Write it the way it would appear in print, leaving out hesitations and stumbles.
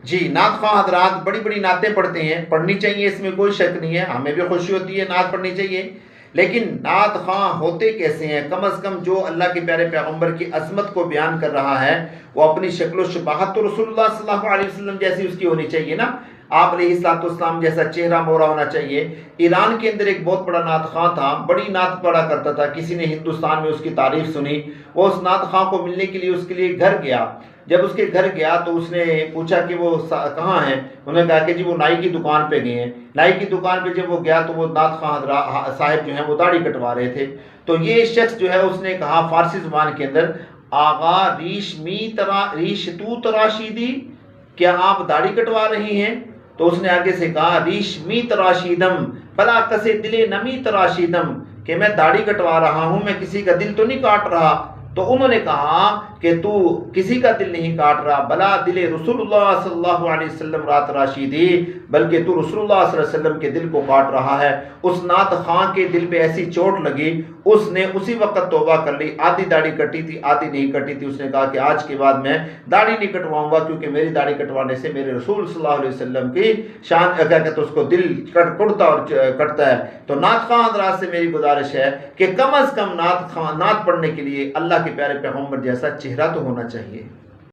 جی نعت خواہ حضرات بڑی بڑی نعتیں پڑھتے ہیں، پڑھنی چاہیے، اس میں کوئی شک نہیں ہے، ہمیں بھی خوشی ہوتی ہے، نعت پڑھنی چاہیے، لیکن نعت خواہ ہوتے کیسے ہیں؟ کم از کم جو اللہ کے پیارے پیغمبر کی عظمت کو بیان کر رہا ہے وہ اپنی شکل و شباہت تو رسول اللہ صلی اللہ علیہ وسلم جیسی اس کی ہونی چاہیے نا، آپ علیہ الصلوۃ والسلام جیسا چہرہ مورا ہونا چاہیے۔ ایران کے اندر ایک بہت بڑا نعت خواہ تھا، بڑی نعت پڑھا کرتا تھا، کسی نے ہندوستان میں اس کی تعریف سنی، وہ اس نعت خواہ کو ملنے کے لیے اس کے لیے گھر گیا، جب اس کے گھر گیا تو اس نے پوچھا کہ وہ کہاں ہیں، انہوں نے کہا کہ جی وہ نائی کی دکان پہ گئے ہیں۔ نائی کی دکان پہ جب وہ گیا تو وہ نعت خواہ صاحب جو ہیں وہ داڑھی کٹوا رہے تھے، تو یہ شخص جو ہے اس نے کہا فارسی زبان کے اندر، آغا ریش تو تراشیدی، کیا آپ داڑھی کٹوا رہی ہیں؟ تو اس نے آگے سے کہا ریش می تراشیدم بلا کسے دل نمی تراشیدم، کہ میں داڑھی کٹوا رہا ہوں، میں کسی کا دل تو نہیں کاٹ رہا۔ تو انہوں نے کہا کہ تو کسی کا دل نہیں کاٹ رہا، بلا دل رسول اللہ صلی اللہ علیہ وسلم رات راشیدی، بلکہ تو رسول اللہ صلی اللہ علیہ وسلم کے دل کو کاٹ رہا ہے۔ اس نعت خواہ کے دل پہ ایسی چوٹ لگی، اس نے اسی وقت توبہ کر لی، آدھی داڑھی کٹی تھی آدھی نہیں کٹی تھی، اس نے کہا کہ آج کے بعد میں داڑھی نہیں کٹواؤں گا، کیونکہ میری داڑھی کٹوانے سے میرے رسول صلی اللہ علیہ وسلم کی شان کیا کہتے ہیں اس کو دل کٹتا اور کٹتا ہے۔ تو نعت خواہ حضرات سے میری گزارش ہے کہ کم از کم نعت پڑھنے کے لیے اللہ کے پیارے پیغمبر جیسا چہرہ تو ہونا چاہیے۔